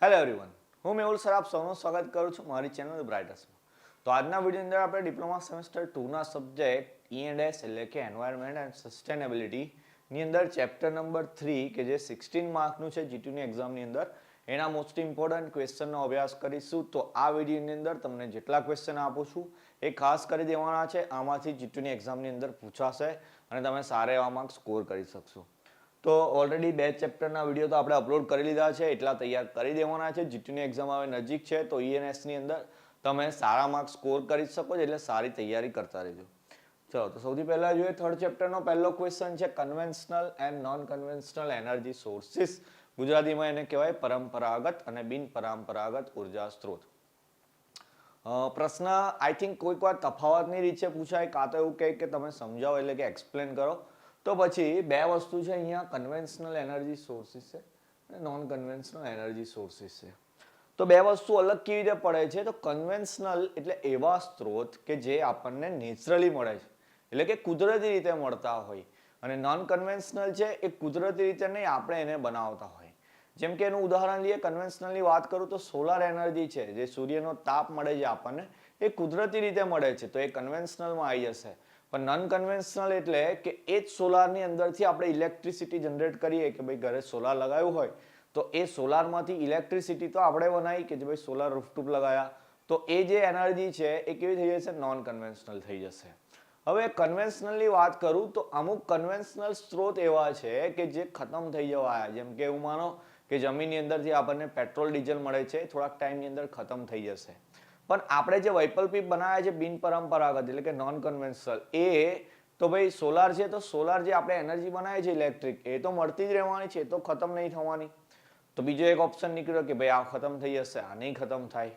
Hello everyone, હું Mehul sir આપ સૌનું સ્વાગત કરું છું મારી ચેનલ બ્રાઇટસમાં. તો આજના વિડીયોની અંદર આપણે ડિપ્લોમા સેમેસ્ટર 2ના સબ્જેક્ટ E&S એટલે કે એન્વાયરમેન્ટ એન્ડ સસ્ટેનેબિલિટીની અંદર ચેપ્ટર નંબર 3 કે જે 16 માર્કનું છે જીટીયુની એક્ઝામની અંદર એના મોસ્ટ ઇમ્પોર્ટન્ટ ક્વેશ્ચનનો અભ્યાસ કરીશું. તો આ વિડીયોની અંદર તમને જેટલા ક્વેશ્ચન આપું છું એ ખાસ કરી દેવાના છે. આમાંથી જીટીયુની એક્ઝામની અંદર પૂછાશે અને તમે સારા એવા માર્ક્સ સ્કોર કરી શકશો. તો ઓલરેડી 2 ચેપ્ટરના વિડીયો તો આપણે અપલોડ કરી લીધા છે, એટલા તૈયાર કરી દેવાના છે. જીટીયુની એક્ઝામ હવે નજીક છે તો E&Sની અંદર તમે સારા માર્ક્સ સ્કોર કરી શકો છો, એટલે સારી તૈયારી કરતા રહેજો. ચલો તો સૌથી પહેલા જોઈએ થર્ડ ચેપ્ટરનો પહેલો ક્વેશ્ચન છે conventional and non conventional energy sources. ગુજરાતીમાં એને કહેવાય પરંપરાગત અને બિનપરંપરાગત ઉર્જા સ્ત્રોત. પ્રશ્ન આઈ થિંક કોઈક વાર તફાવતની રીતે પૂછાય, કાં તો એવું કહે કે તમે સમજાવો એટલે કે એક્સપ્લેન કરો. તો પછી બે વસ્તુ છે અહીંયા, કન્વેન્શનલ એનર્જી સોર્સિસ છે અને નોન કન્વેન્શનલ એનર્જી સોર્સિસ છે. તો બે વસ્તુ અલગ કેવી રીતે પડે છે? તો કન્વેન્શનલ એટલે એવા સ્ત્રોત કે જે આપણને નેચરલી મળે છે, એટલે કે કુદરતી રીતે મળતા હોય, અને નોન કન્વેન્શનલ છે એ કુદરતી રીતે નહીં, આપણે એને બનાવતા હોય. જેમ કે એનું ઉદાહરણ લઈએ, કન્વેન્શનલની વાત કરું તો સોલાર એનર્જી છે, જે સૂર્યનો તાપ મળે છે આપણને, એ કુદરતી રીતે મળે છે, તો એ કન્વેન્શનલમાં આવી જશે. પણ નોન કન્વેન્શનલ એટલે કે એ જ સોલારની અંદરથી આપણે ઇલેક્ટ્રિસિટી જનરેટ કરીએ, કે ભાઈ ઘરે સોલાર લગાવ્યું હોય તો એ સોલારમાંથી ઇલેક્ટ્રિસિટી તો આપણે બનાવી, કે ભાઈ સોલાર રૂફટોપ લગાવ્યા, તો એ જે એનર્જી છે એ કેવી થઈ જશે? નોન કન્વેન્શનલ થઈ જશે. હવે કન્વેન્શનલની વાત કરું તો અમુક કન્વેન્શનલ સ્ત્રોત એવા છે કે જે ખતમ થઈ જવા આવ્યા. જેમ કે એવું માનો કે જમીનની અંદરથી આપણને પેટ્રોલ ડીઝલ મળે છે, થોડાક ટાઈમની અંદર ખતમ થઈ જશે. પણ આપણે જે વૈકલ્પિક બનાવ્યા છે બિનપરંપરાગત એટલે કે નોન કન્વેન્શનલ, એ તો ભાઈ સોલાર છે, તો સોલાર જે આપણે એનર્જી બનાવીએ છીએ ઇલેક્ટ્રિક, એ તો મળતી જ રહેવાની છે, એ તો ખતમ નહીં થવાની. તો બીજો એક ઓપ્શન નીકળ્યો કે ભાઈ આ ખતમ થઈ જશે, આ નહીં ખતમ થાય.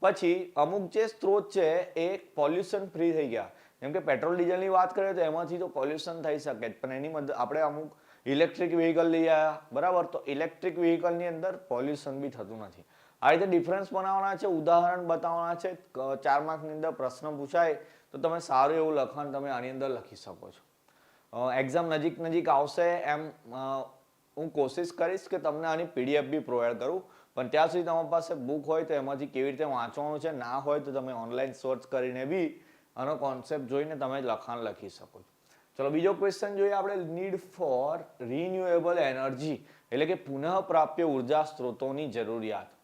પછી અમુક જે સ્ત્રોત છે એ પોલ્યુશન ફ્રી થઈ ગયા. જેમ કે પેટ્રોલ ડીઝલની વાત કરીએ તો એમાંથી તો પોલ્યુશન થઈ શકે, પણ એની મદદ આપણે અમુક ઇલેક્ટ્રિક વ્હીકલ લઈ આવ્યા, બરાબર, તો ઇલેક્ટ્રિક વ્હીકલની અંદર પોલ્યુશન બી થતું નથી. આ રીતે ડિફરન્સ બનાવવાના છે, ઉદાહરણ બતાવવાના છે. 4 માર્કની અંદર પ્રશ્ન પૂછાય તો તમે સારું એવું લખાણ તમે આની અંદર લખી શકો છો. એક્ઝામ નજીક આવશે એમ હું કોશિશ કરીશ કે તમને આની PDF બી પ્રોવાઈડ કરું, પણ ત્યાં સુધી તમારી પાસે બુક હોય તો એમાંથી કેવી રીતે વાંચવાનું છે, ના હોય તો તમે ઓનલાઈન સર્ચ કરીને બી આનો કોન્સેપ્ટ જોઈને તમે લખાણ લખી શકો છો. ચલો બીજો ક્વેશ્ચન જોઈએ આપણે. નીડ ફોર રિન્યુએબલ એનર્જી એટલે કે પુનઃપ્રાપ્ય ઉર્જા સ્ત્રોતોની જરૂરિયાત.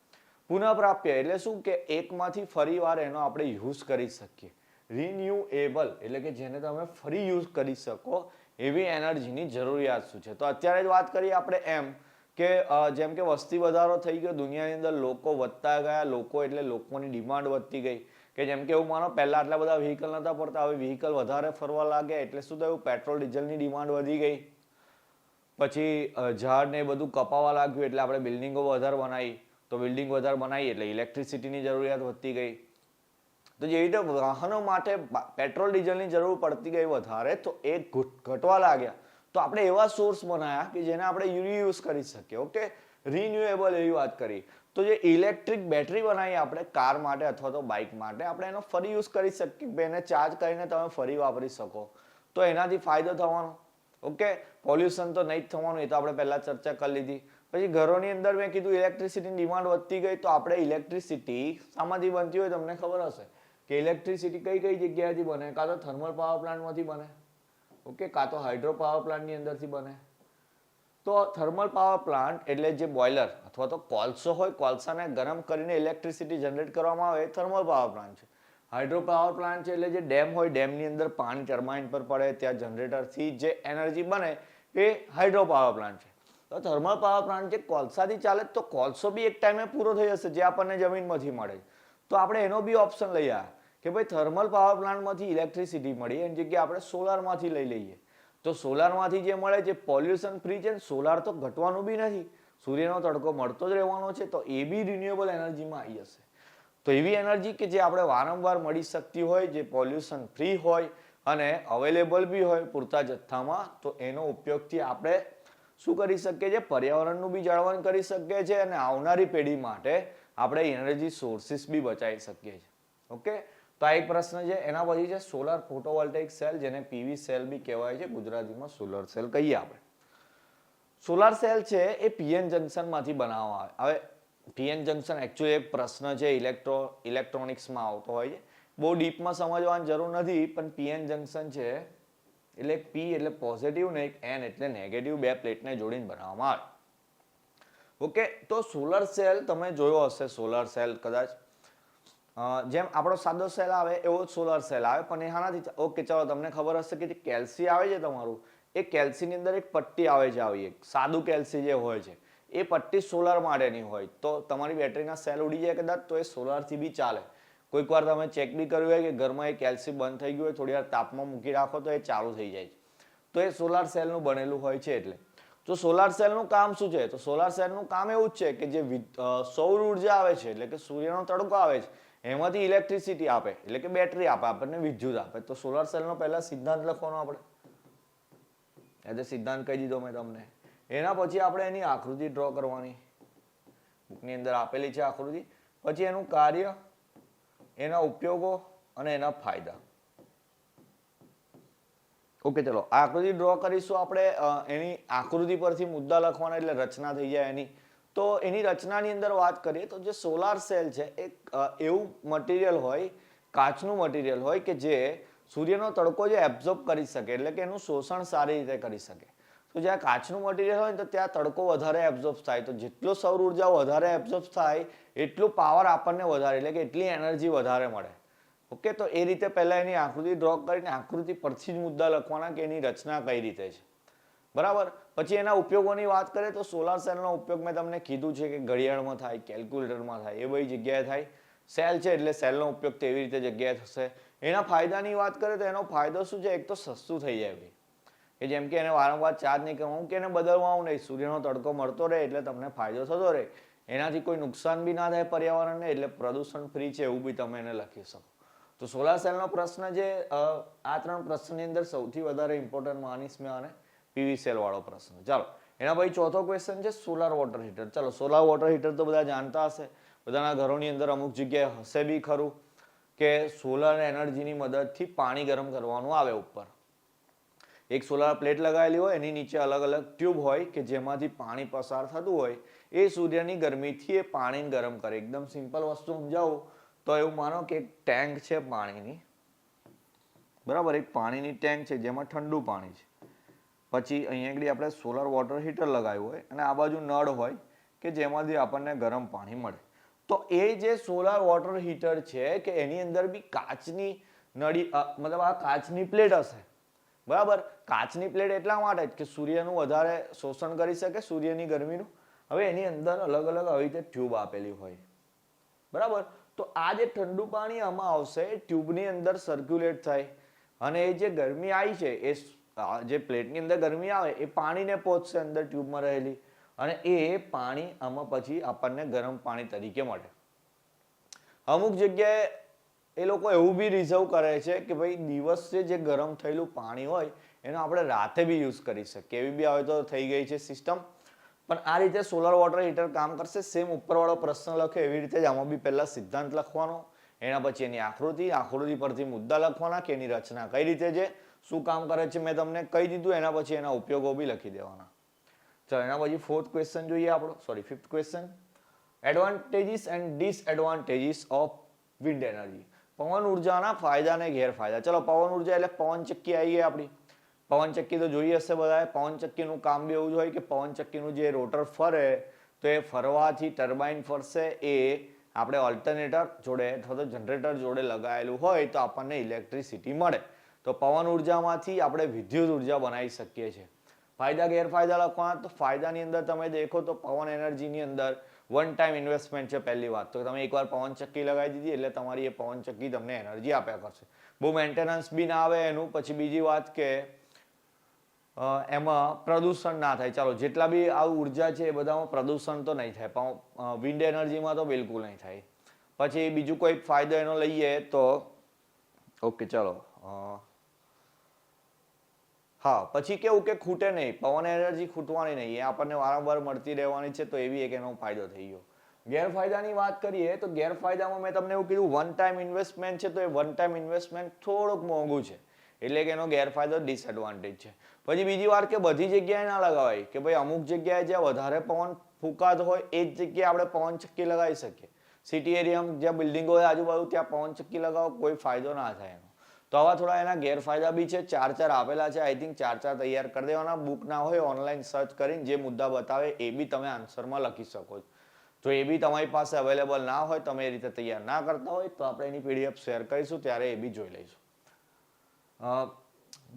પુનઃપ્રાપ્ય એટલે શું? કે એકમાંથી ફરી વાર એનો આપણે યુઝ કરી શકીએ. રિન્યુએબલ એટલે કે જેને તમે ફરી યુઝ કરી શકો એવી એનર્જીની જરૂરિયાત શું છે? તો અત્યારે જ વાત કરીએ આપણે એમ કે જેમ કે વસ્તી વધારો થઈ ગયો દુનિયાની અંદર, લોકો વધતા ગયા, લોકો એટલે લોકોની ડિમાન્ડ વધતી ગઈ. કે જેમ કે એવું માનો પહેલા આટલા બધા વ્હીકલ નતા પડતા, હવે વ્હીકલ વધારે ફરવા લાગ્યા એટલે શું થયું? પેટ્રોલ ડીઝલની ડિમાન્ડ વધી ગઈ. પછી ઝાડ ને બધું કપાવા લાગ્યું એટલે આપણે બિલ્ડિંગો વધારે બનાવી, તો બિલ્ડિંગ વધારે બનાવી એટલે ઇલેક્ટ્રિસિટીની જરૂરિયાત વધતી ગઈ. તો જેવી રીતે વાહનો માટે પેટ્રોલ ડીઝલની જરૂર પડતી ગઈ વધારે, તો એ ઘટવા લાગ્યા, તો આપણે એવા સોર્સ બનાવ્યા કે જેને આપણે રીયુઝ કરી શકીએ. ઓકે, રિન્યુએબલ એવી વાત કરી. તો જે ઇલેક્ટ્રિક બેટરી બનાવી આપણે કાર માટે અથવા તો બાઇક માટે, આપણે એનો ફરી યુઝ કરી શકીએ, એને ચાર્જ કરીને તમે ફરી વાપરી શકો, તો એનાથી ફાયદો થવાનો. ઓકે, પોલ્યુશન તો નહીં જ થવાનું, એ તો આપણે પહેલા ચર્ચા કરી લીધી. પછી ઘરોની અંદર મેં કીધું ઇલેક્ટ્રિસિટીની ડિમાન્ડ વધતી ગઈ, તો આપણે ઇલેક્ટ્રિસિટી શામાંથી બનતી હોય તમને ખબર હશે કે ઇલેક્ટ્રિસિટી કઈ કઈ જગ્યાએથી બને? કાં તો થર્મલ પાવર પ્લાન્ટમાંથી બને, ઓકે, કાં તો હાઇડ્રો પાવર પ્લાન્ટની અંદરથી બને. તો થર્મલ પાવર પ્લાન્ટ એટલે જે બોઇલર અથવા તો કોલસો હોય, કોલસાને ગરમ કરીને ઇલેક્ટ્રિસિટી જનરેટ કરવામાં આવે એ થર્મલ પાવર પ્લાન્ટ છે. હાઇડ્રો પાવર પ્લાન્ટ છે એટલે જે ડેમ હોય, ડેમની અંદર પાણી ટર્બાઇન પર પડે, ત્યાં જનરેટરથી જે એનર્જી બને એ હાઇડ્રો પાવર પ્લાન્ટ છે. તો થર્મલ પાવર પ્લાન્ટ જે કોલસાથી ચાલે તો કોલસો બી એક ટાઈમે પૂરો થઈ જશે જે આપણને જમીનમાંથી મળે. તો આપણે એનો બી ઓપ્શન લઈ આવ્યા કે ભાઈ થર્મલ પાવર પ્લાન્ટમાંથી ઇલેક્ટ્રિસિટી મળી, એની જગ્યાએ આપણે સોલારમાંથી લઈ લઈએ. તો સોલારમાંથી જે મળે જે પોલ્યુશન ફ્રી છે, સોલાર તો ઘટવાનું બી નથી, સૂર્યનો તડકો મળતો જ રહેવાનો છે, તો એ બી રિન્યુએબલ એનર્જીમાં આવી જશે. તો એવી એનર્જી કે જે આપણે વારંવાર મળી શકતી હોય, જે પોલ્યુશન ફ્રી હોય અને અવેલેબલ બી હોય પૂરતા જથ્થામાં, તો એનો ઉપયોગથી આપણે શું કરી શકીએ છીએ? પર્યાવરણનું બી જાળવણ કરી શકીએ છીએ અને આવનારી પેઢી માટે આપણે એનર્જી સોર્સિસ બી બચાવી શકીએ છીએ. ઓકે, તો આ એક પ્રશ્ન છે. એના પછી છે સોલાર ફોટોવોલ્ટેઇક સેલ, જેને PV સેલ બી કહેવાય છે, ગુજરાતીમાં સોલર સેલ કહીએ આપણે. સોલાર સેલ છે એ PN જંકશનમાંથી બનાવવામાં આવે. હવે પીએન જંકશન એકચ્યુઅલી એક પ્રશ્ન છે ઇલેક્ટ્રોનિક્સમાં આવતો હોય છે. બહુ ડીપમાં સમજવાની જરૂર નથી, પણ પીએન જંકશન છે એટલે પી એટલે પોઝિટિવ ને એક એન એટલે નેગેટિવ, બે પ્લેટને જોડીને બનાવવામાં આવે. ઓકે, તો સોલર સેલ તમે જોયો હશે. સોલર સેલ કદાચ જેમ આપણો સાદો સેલ આવે એવો જ સોલર સેલ આવે, પણ એ હાનાથી. ઓકે ચાલો, તમને ખબર હશે કે જે કેલ્સી આવે છે તમારું, એ કેલ્સીની અંદર એક પટ્ટી આવે છે આવી, એક સાદું કેલ્સી જે હોય છે એ પટ્ટી સોલર માટેની હોય. તો તમારી બેટરીના સેલ ઉડી જાય કદાચ તો એ સોલરથી બી ચાલે. કોઈક વાર તમે ચેક બી કર્યું હોય કે ઘરમાં એ કેલ્સી બંધ થઈ ગયું હોય, થોડી વાર તાપમાં મૂકી રાખો તો એ ચાલુ થઈ જાય છે. તો એ સોલાર સેલનું બનેલું હોય છે. એટલે તો સોલાર સેલનું કામ શું છે? તો સોલાર સેલનું કામ એવું જ છે કે જે સૌર ઉર્જા આવે છે, એટલે કે સૂર્યનો તડકો આવે છે, એમાંથી ઇલેક્ટ્રિસિટી આપે, એટલે કે બેટરી આપે, આપણને વિદ્યુત આપે. તો સોલાર સેલનો પહેલા સિદ્ધાંત લખવાનો આપણે, એટલે સિદ્ધાંત કહી દીધો મેં તમને. એના પછી આપણે એની આકૃતિ ડ્રો કરવાની, બુકની અંદર આપેલી છે આકૃતિ. પછી એનું કાર્ય, એના ઉપયોગો અને એના ફાયદા. ઓકે ચલો, આકૃતિ ડ્રો કરીશું આપણે. એની આકૃતિ પરથી મુદ્દા લખવાના એટલે રચના થઈ જાય એની. તો એની રચનાની અંદર વાત કરીએ તો જે સોલાર સેલ છે એ એવું મટીરિયલ હોય, કાચનું મટીરિયલ હોય કે જે સૂર્યનો તડકો જે એબ્ઝોર્બ કરી શકે, એટલે કે એનું શોષણ સારી રીતે કરી શકે. તો જ્યાં કાચનું મટીરિયલ હોય ને તો ત્યાં તડકો વધારે એબ્ઝોર્બ થાય. તો જેટલો સૌર ઉર્જા વધારે એબ્ઝોર્બ થાય એટલું પાવર આપણને વધારે, એટલે કે એટલી એનર્જી વધારે મળે. ઓકે, તો એ રીતે પહેલા એની આકૃતિ ડ્રો કરીને આકૃતિ પરથી જ મુદ્દા લખવાના કે એની રચના કઈ રીતે છે. બરાબર. પછી એના ઉપયોગોની વાત કરીએ તો સોલાર સેલનો ઉપયોગ મેં તમને કીધું છે કે ઘડિયાળમાં થાય, કેલ્ક્યુલેટરમાં થાય, એ બધી જગ્યાએ થાય. સેલ છે એટલે સેલનો ઉપયોગ તેવી રીતે જગ્યાએ થશે. એના ફાયદાની વાત કરીએ તો એનો ફાયદો શું છે? એક તો સસ્તું થઈ જાય ભાઈ, કે જેમ કે એને વારંવાર ચાર્જ નહીં કરવાનું કે એને બદલવાનું નહીં, સૂર્યનો તડકો મળતો રહે એટલે તમને ફાયદો થતો રહે. એનાથી કોઈ નુકસાન બી ના થાય પર્યાવરણને, એટલે પ્રદૂષણ ફ્રી છે એવું બી તમે એને લખી શકો. તો સોલાર સેલનો પ્રશ્ન જે આ ત્રણ પ્રશ્નની અંદર સૌથી વધારે ઇમ્પોર્ટન્ટ માનીશ મેં આને પીવી સેલ વાળો પ્રશ્ન. ચાલો, એના પછી ચોથો ક્વેશ્ચન છે સોલાર વોટર હીટર. ચાલો, સોલાર વોટર હીટર તો બધા જાણતા હશે, બધાના ઘરોની અંદર અમુક જગ્યાએ હશે બી ખરું કે સોલર એનર્જીની મદદથી પાણી ગરમ કરવાનું આવે. ઉપર એક સોલાર પ્લેટ લગાવેલી હોય, એની નીચે અલગ અલગ ટ્યુબ હોય કે જેમાંથી પાણી પસાર થતું હોય. એ સૂર્યની ગરમીથી એ પાણીને ગરમ કરે. એકદમ સિમ્પલ વસ્તુ સમજાવું તો એવું માનો કે એક ટેન્ક છે પાણીની, બરાબર, એક પાણીની ટેન્ક છે જેમાં ઠંડુ પાણી છે. પછી અહીંયા આગળ આપણે સોલાર વોટર હીટર લગાવ્યું હોય અને આ બાજુ નળ હોય કે જેમાંથી આપણને ગરમ પાણી મળે. તો એ જે સોલાર વોટર હીટર છે કે એની અંદર બી કાચની નળી, મતલબ આ કાચની પ્લેટ હશે. બરાબર, કાચની પ્લેટ એટલા માટે જ કે સૂર્યનું વધારે શોષણ કરી શકે, સૂર્યની ગરમીનું. હવે એની અંદર અલગ અલગ આવી રીતે ટ્યુબ આપેલી હોય. બરાબર, તો આ જે ઠંડુ પાણી આમાં આવશે એ ટ્યુબની અંદર સર્ક્યુલેટ થાય અને એ જે ગરમી આવી છે એ જે પ્લેટની અંદર ગરમી આવે એ પાણીને પહોંચશે અંદર ટ્યુબમાં રહેલી, અને એ પાણી આમાં પછી આપણને ગરમ પાણી તરીકે મળે. અમુક જગ્યાએ એ લોકો એવું બી રિઝર્વ કરે છે કે ભાઈ દિવસે જે ગરમ થયેલું પાણી હોય એનો આપણે રાતે બી યુઝ કરી શકીએ. એવી બી હવે તો થઈ ગઈ છે સિસ્ટમ. પણ આ રીતે સોલાર વોટર હીટર કામ કરશે. સેમ ઉપરવાળો પ્રશ્ન લખે એવી રીતે જ આમાં બી પહેલા સિદ્ધાંત લખવાનો, એના પછી એની આકૃતિ પરથી મુદ્દા લખવાના કે એની રચના કઈ રીતે છે, શું કામ કરે છે મેં તમને કહી દીધું. એના પછી એના ઉપયોગો બી લખી દેવાના. ચલો, એના પછી ફોર્થ ક્વેશ્ચન જોઈએ આપણો, fifth question, advantages and disadvantages of wind energy. પવન ઉર્જાના ફાયદા અને ગેરફાયદા. ચલો, પવન ઉર્જા એટલે પવનચક્કી આવી ગઈ આપણી. પવનચક્કી તો જોઈ હશે બધાએ. પવનચક્કીનું કામ બી એવું જ હોય કે પવનચક્કીનું જે રોટર ફરે તો એ ફરવાથી ટર્બાઇન ફરશે, એ આપણે ઓલ્ટરનેટર જોડે અથવા તો જનરેટર જોડે લગાવેલું હોય તો આપણને ઇલેક્ટ્રિસિટી મળે. તો પવન ઉર્જામાંથી આપણે વિદ્યુત ઉર્જા બનાવી શકીએ છીએ. ફાયદા ગેરફાયદા લખવાના. તો ફાયદાની અંદર તમે દેખો તો પવન એનર્જીની અંદર વન ટાઈમ ઇન્વેસ્ટમેન્ટ છે પહેલી વાત. તો તમે એકવાર પવનચક્કી લગાવી દીધી એટલે તમારી એ પવનચક્કી તમને એનર્જી આપ્યા કરશે. બહુ મેન્ટેનન્સ બી ના આવે એનું. પછી બીજી વાત કે એમાં પ્રદૂષણ ના થાય. ચાલો, જેટલા બી આ ઉર્જા છે એ બધામાં પ્રદૂષણ તો નહીં થાય, વિન્ડ એનર્જીમાં તો બિલકુલ નહીં થાય. પછી બીજું કોઈ ફાયદો એનો લઈએ તો ઓકે ચલો, હા, પછી કેવું કે ખૂટે નહીં, પવન એનર્જી ખૂટવાની નહીં, એ આપણને વારંવાર મળતી રહેવાની છે. તો એવી એક એનો ફાયદો થઈ ગયો. ગેરફાયદાની વાત કરીએ તો ગેરફાયદામાં મેં તમને એવું કીધું વન ટાઈમ ઇન્વેસ્ટમેન્ટ છે. તો એ વન ટાઈમ ઇન્વેસ્ટમેન્ટ થોડુંક મોંઘું છે, એટલે કે એનો ગેરફાયદો ડિસએડવાન્ટેજ છે. પછી બીજી વાત કે બધી જગ્યાએ ના લગાવાય, કે ભાઈ અમુક જગ્યાએ જ્યાં વધારે પવન ફૂંકાત હોય એ જ જગ્યાએ આપણે પવન ચક્કી લગાવી શકીએ. સિટી એરિયામાં જ્યાં બિલ્ડિંગો હોય આજુબાજુ ત્યાં પવન ચક્કી લગાવો કોઈ ફાયદો ના થાય એનો. તો આવા થોડા એના ગેરફાયદા બી છે. 4 આપેલા છે. આઈ થિંક 4 તૈયાર કરી દેવાના. બુક ના હોય ઓનલાઈન સર્ચ કરીને જે મુદ્દા બતાવે એ બી તમે આન્સરમાં લખી શકો છો. જો એ બી તમારી પાસે અવેલેબલ ના હોય, તમે એ રીતે તૈયાર ના કરતા હોય તો આપણે એની પીડીએફ શેર કરીશું ત્યારે એ બી જોઈ લઈશું.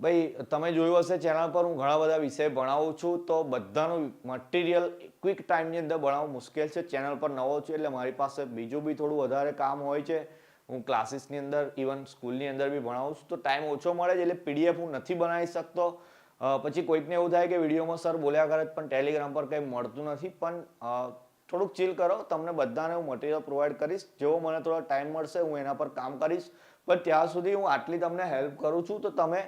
ભાઈ તમે જોયું હશે ચેનલ પર હું ઘણા બધા વિષય ભણાવું છું, તો બધાનું મટીરિયલ ક્વિક ટાઈમની અંદર ભણાવવું મુશ્કેલ છે. ચેનલ પર નવો છું એટલે મારી પાસે બીજું બી થોડું વધારે કામ હોય છે. હું ક્લાસીસની અંદર ઇવન સ્કૂલની અંદર બી ભણાવું છું, તો ટાઈમ ઓછો મળે છે એટલે પીડીએફ હું નથી બનાવી શકતો. પછી કોઈકને એવું થાય કે વિડીયોમાં સર બોલ્યા કરે પણ ટેલિગ્રામ પર કંઈ મળતું નથી. પણ થોડુંક ચીલ કરો, તમને બધાને હું મટીરિયલ પ્રોવાઈડ કરીશ. જેવો મને થોડો ટાઈમ મળશે હું એના પર કામ કરીશ. પણ ત્યાં સુધી હું આટલી તમને હેલ્પ કરું છું, તો તમે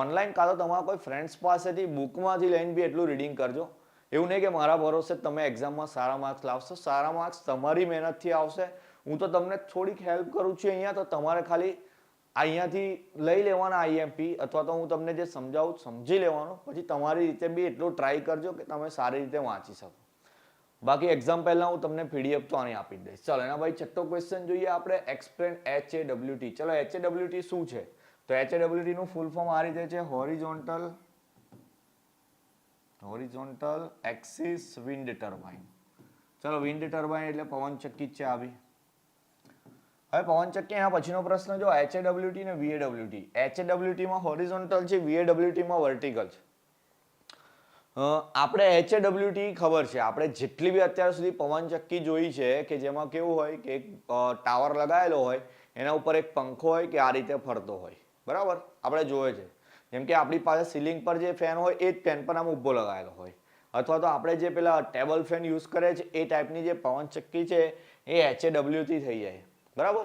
ઓનલાઈન કાં તો તમારા કોઈ ફ્રેન્ડ્સ પાસેથી બુકમાંથી લઈને બી એટલું રીડિંગ કરજો. એવું નહીં કે મારા ભરોસે તમે એક્ઝામમાં સારા માર્ક્સ લાવશો. સારા માર્ક્સ તમારી મહેનતથી આવશે. હું તો તમને થોડીક હેલ્પ કરું છું અહીંયા, તો તમારે ખાલી અહીંયાથી લઈ લેવાના આઈએમપી, અથવા તો હું તમને જે સમજાવું સમજી લેવાનું. પછી તમારી રીતે બી એટલું ટ્રાય કરજો કે તમે સારી રીતે વાંચી શકો. બાકી એક્ઝામ પહેલા હું તમને પીડીએફ તો આની આપી દઈશ. ચાલો એના ભાઈ છઠ્ઠો ક્વેશ્ચન જોઈએ આપણે. Explain HAWT. ચલો HAWT શું છે? તો HAWT નું ફૂલ ફોર્મ આ રીતે છે, હોરિઝોન્ટલ એક્સિસ વિન્ડ ટર્બાઇન. ચલો વિન્ડ ટર્બાઇન એટલે પવન ચક્કી છે આવી. હવે પવન ચક્કી એના પછીનો પ્રશ્ન જો HAWT ને VAWT. HAWT માં હોરિઝોન્ટલ છે, VAWT માં વર્ટિકલ છે. આપણે HAWT ખબર છે. આપણે જેટલી બી અત્યાર સુધી પવન ચક્કી જોઈ છે કે જેમાં કેવું હોય કે એક ટાવર લગાવેલો હોય, એના ઉપર એક પંખો હોય કે આ રીતે ફરતો હોય, બરાબર? આપણે જોયે છે. જેમ કે આપણી પાસે સીલિંગ પર જે ફેન હોય એ જ ફેન પર આમ ઊભો લગાવેલો હોય, અથવા તો આપણે જે પેલા ટેબલ ફેન યુઝ કરે છે એ ટાઈપની જે પવન ચક્કી છે એ HAWT થઈ જાય, બરાબર?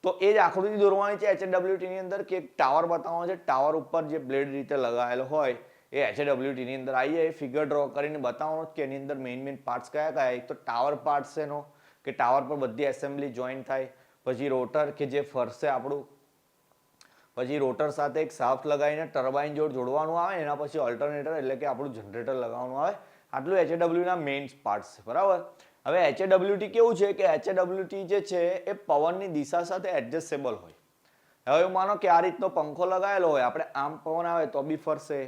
તો એ જ આકૃતિ દોરવાની છે HAWT ની અંદર કે એક ટાવર બતાવવાનો છે. ટાવર ઉપર જે બ્લેડ રીતે લગાવેલો હોય એ HAWT ની અંદર આવી જાય. ફિગર ડ્રો કરીને બતાવવાનો કે એની અંદર મેઇન પાર્ટ્સ કયા કયા. એક તો ટાવર પાર્ટ્સ છે એનો, કે ટાવર પર બધી એસેમ્બલી જોઈન થાય. પછી રોટર કે જે ફરશે આપણું. પછી રોટર સાથે એક શાફ્ટ લગાવીને ટર્બાઇન જોડ જોડવાનું આવે. એના પછી ઓલ્ટરનેટર એટલે કે આપણું જનરેટર લગાવવાનું આવે. આટલું HAWT ના મેઇન પાર્ટ્સ છે, બરાબર? હવે HAWT કેવું છે કે HAWT જે છે એ પવનની દિશા સાથે એડજસ્ટેબલ હોય. હવે માનો કે આ રીતનો પંખો લગાવેલો હોય, આપણે આમ પવન આવે તો બી ફરશે,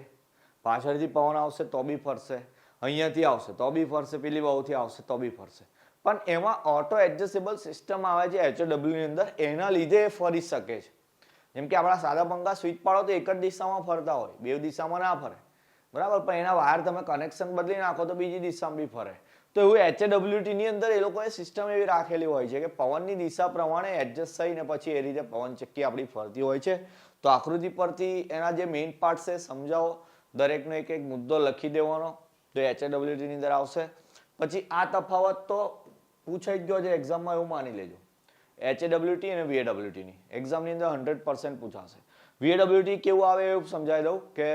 પાછળથી પવન આવશે તો બી ફરશે, અહીંયાથી આવશે તો બી ફરશે, પેલી બાજુથી આવશે તો બી ફરશે. પણ એમાં ઓટો એડજસ્ટેબલ સિસ્ટમ આવે છે HAW ની અંદર, એના લીધે એ ફરી શકે છે. જેમ કે આપણા સાદા પંખા સ્વિચ પાડો તો એક જ દિશામાં ફરતા હોય, બે દિશામાં ના ફરે, બરાબર? પણ એના વાયર તમે કનેક્શન બદલી નાખો તો બીજી દિશામાં બી ફરે. તો એવું HAWT ની અંદર એ લોકોએ સિસ્ટમ એવી રાખેલી હોય છે કે પવનની દિશા પ્રમાણે એડજસ્ટ થઈને પછી એ રીતે પવન ચક્કી આપણી ફરતી હોય છે. તો આકૃતિ પરથી એના જે મેઇન પાર્ટ છે સમજાવો. દરેકનો એક એક મુદ્દો લખી દેવાનો તો HAWT ની અંદર આવશે. પછી આ તફાવત તો પૂછાઈ જ ગયો છે એક્ઝામમાં, એવું માની લેજો. HAWT અને VAWT ની એક્ઝામની અંદર 100% પૂછાશે. VAWT કેવું આવે એવું સમજાવી દઉં કે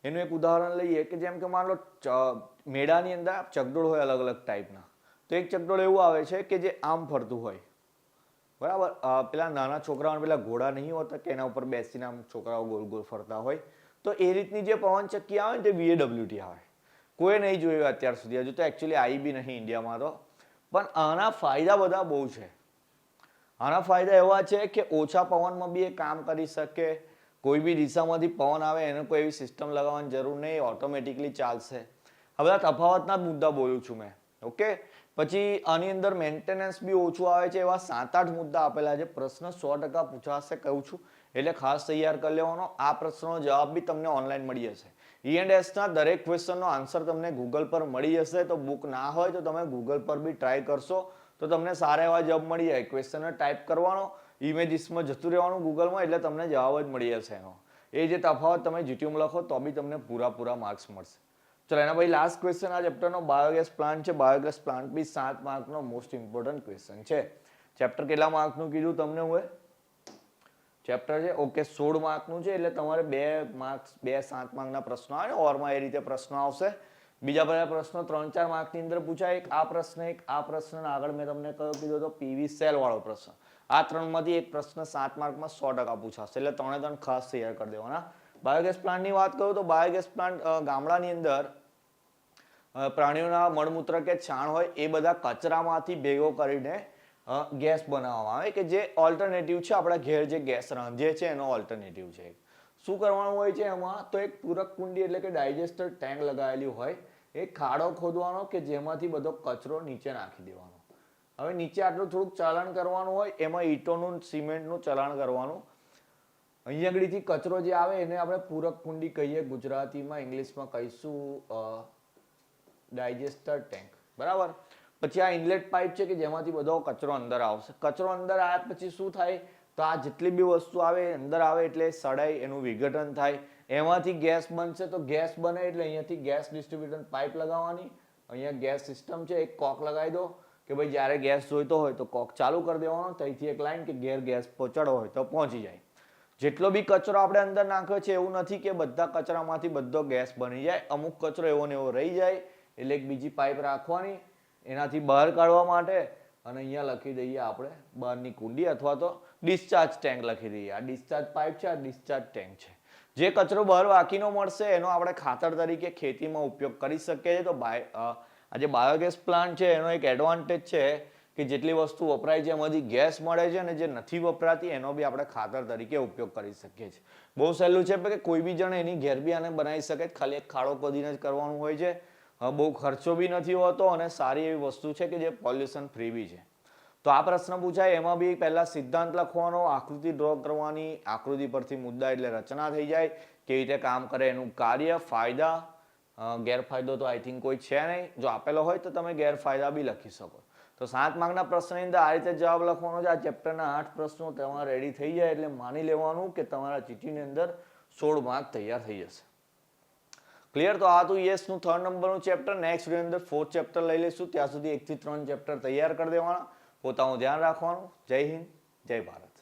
એનું એક ઉદાહરણ લઈએ કે જેમ કે માન લો મેળાની અંદર ચકડોળ હોય અલગ અલગ ટાઈપના. તો એક ચકડોળ એવું આવે છે કે જે આમ ફરતું હોય, બરાબર? પેલા નાના છોકરાઓને પેલા ઘોડા નહીં હોતા કે એના ઉપર બેસીને આમ છોકરાઓ ગોલ ગોલ ફરતા હોય, તો એ રીતની જે પવન ચક્કી આવે ને તે VAWT આવે. કોઈ નહીં જોયું અત્યાર સુધી, હજુ તો એકચ્યુઅલી આવી બી નહીં ઇન્ડિયામાં તો. પણ આના ફાયદા બધા બહુ છે. આના ફાયદા એવા છે કે ઓછા પવનમાં બી એ કામ કરી શકે. કોઈ બી દિશામાંથી પવન આવે એને કોઈ એવી સિસ્ટમ લગાવવાની જરૂર નહીં, ઓટોમેટિકલી ચાલશે. આ બધા તફાવતના જ મુદ્દા બોલું છું મેં, ઓકે? પછી આની અંદર મેન્ટેનન્સ બી ઓછું આવે છે. એવા 7-8 મુદ્દા આપેલા છે. પ્રશ્ન 100% પૂછાશે કહું છું, એટલે ખાસ તૈયાર કરી લેવાનો. આ પ્રશ્નનો જવાબ બી તમને ઓનલાઈન મળી જશે. E&S ના દરેક ક્વેશ્ચનનો આન્સર તમને ગૂગલ પર મળી જશે. તો બુક ના હોય તો તમે ગૂગલ પર બી ટ્રાય કરશો તો તમને સારા એવા જવાબ મળી જાય. ક્વેશ્ચન ટાઈપ કરવાનો, ઇમેજીસમાં જતું રહેવાનું ગૂગલમાં, એટલે તમને જવાબ જ મળી જશે એનો. એ જે તફાવત તમે GTમાં લખો તો બી તમને પૂરા માર્ક્સ મળશે. ચલો એના પછી લાસ્ટ ક્વેશ્ચન આ ચેપ્ટરનો બાયોગેસ પ્લાન્ટ છે. બાયોગેસ પ્લાન્ટ બી 7 માર્કનો મોસ્ટ ઇમ્પોર્ટન્ટ ક્વેશ્ચન છે. ચેપ્ટર કેટલા માર્કનું કીધું તમને હું? ચેપ્ટર છે ઓકે 16 માર્કનું છે. એટલે તમારે 2 માર્ક્સ 2 7 માર્કના પ્રશ્નો આવે ને ઓરમાં, એ રીતે પ્રશ્નો આવશે. બીજા બધા પ્રશ્નો 3-4 માર્કની અંદર પૂછાય. એક આ પ્રશ્ન આગળ મેં તમને કયો કીધો તો PV સેલ વાળો પ્રશ્ન. આ 3માંથી એક પ્રશ્ન 7 માર્કમાં 100% પૂછાશે. એટલે 3 ખાસ તૈયાર કરી દેવાના. બાયોગેસ પ્લાન્ટની વાત કરું તો બાયોગેસ પ્લાન્ટ ગામડાની અંદર પ્રાણીઓના મળમૂત્ર કે છાણ હોય એ બધા કચરામાંથી ભેગો કરીને ગેસ બનાવવામાં આવે કે જે ઓલ્ટરનેટિવ છે. આપણા ઘેર જે ગેસ રાંધીએ છે એનો ઓલ્ટરનેટિવ છે. શું કરવાનું હોય છે એમાં? તો એક પૂરક કુંડી એટલે કે ડાયજેસ્ટર ટેન્ક લગાવેલી હોય. એક ખાડો ખોદવાનો કે જેમાંથી બધો કચરો નીચે નાખી દેવાનો. હવે નીચે આટલું થોડુંક ચલાણ કરવાનું હોય, એમાં ઈંટોનું સિમેન્ટનું ચલાણ કરવાનું. અહીંયા આગળથી કચરો જે આવે એને આપણે પૂરક કુંડી કહીએ ગુજરાતીમાં, ઇંગ્લિશમાં કહીશું ડાયજેસ્ટર ટેન્ક. બરાબર. પછી આ ઇનલેટ પાઇપ છે કે જેમાંથી બધો કચરો અંદર આવશે. કચરો અંદર આવ્યા પછી શું થાય? તો આ જેટલી બી વસ્તુ આવે અંદર આવે એટલે સડાઈ, એનું વિઘટન થાય, એમાંથી ગેસ બનશે. તો ગેસ બને એટલે અહીંયાથી ગેસ ડિસ્ટ્રીબ્યુટર પાઇપ લગાવવાની. અહીંયા ગેસ સિસ્ટમ છે, એક કોક લગાવી દો કે ભાઈ જ્યારે ગેસ જોઈતો હોય તો કોક ચાલુ કરી દેવાનો. ત્યાંથી એક લાઈન કે ઘેર ગેસ પહોંચાડવો હોય તો પહોંચી જાય. જેટલો બી કચરો આપણે અંદર નાખ્યો છે એવું નથી કે બધા કચરામાંથી બધો ગેસ બની જાય. અમુક કચરો એવો ને એવો રહી જાય એટલે એક બીજી પાઇપ રાખવાની એનાથી બહાર કાઢવા માટે. અને અહીંયા લખી દઈએ આપણે બહારની કુંડી અથવા તો ડિસ્ચાર્જ ટેન્ક લખી દઈએ. આ ડિસ્ચાર્જ પાઇપ છે, આ ડિસ્ચાર્જ ટેન્ક છે. જે કચરો બહાર બાકીનો મળશે એનો આપણે ખાતર તરીકે ખેતીમાં ઉપયોગ કરી શકીએ છીએ. તો આ જે બાયોગેસ પ્લાન્ટ છે એનો એક એડવાન્ટેજ છે કે જેટલી વસ્તુ વપરાય છે એમાંથી ગેસ મળે છે, અને જે નથી વપરાતી એનો બી આપણે ખાતર તરીકે ઉપયોગ કરી શકીએ છીએ. બહુ સહેલું છે કે કોઈ બી જણ એની ઘેર બી આને બનાવી શકે. ખાલી એક ખાડો ખોદીને જ કરવાનું હોય છે. બહુ ખર્ચો બી નથી હોતો અને સારી એવી વસ્તુ છે કે જે પોલ્યુશન ફ્રી બી છે. તો આ પ્રશ્ન પૂછાય એમાં બી પહેલા સિદ્ધાંત લખવાનો, આકૃતિ ડ્રો કરવાની. આકૃતિ પરથી મુદ્દા એટલે રચના થઈ જાય, કેવી રીતે કામ કરે એનું કાર્ય, ફાયદા, ગેરફાયદો તો આઈ થિંક કોઈ છે નહીં. જો આપેલો હોય તો તમે ગેરફાયદા બી લખી શકો. તો 7 માર્કના પ્રશ્નની અંદર આ રીતે જવાબ લખવાનો છે. આ ચેપ્ટરના 8 પ્રશ્નો તમારા રેડી થઈ જાય એટલે માની લેવાનું કે તમારા ચીઠીની અંદર 16 માર્ક તૈયાર થઈ જશે. ક્લિયર? તો આ તો યસનું 3rd નંબરનું ચેપ્ટર. નેક્સ્ટ વિડીયો અંદર 4th ચેપ્ટર લઈ લઈશું. ત્યાં સુધી 1 થી 3 ચેપ્ટર તૈયાર કરી દેવાના. પોતાનું ધ્યાન રાખવાનું. જય હિન્દ, જય ભારત.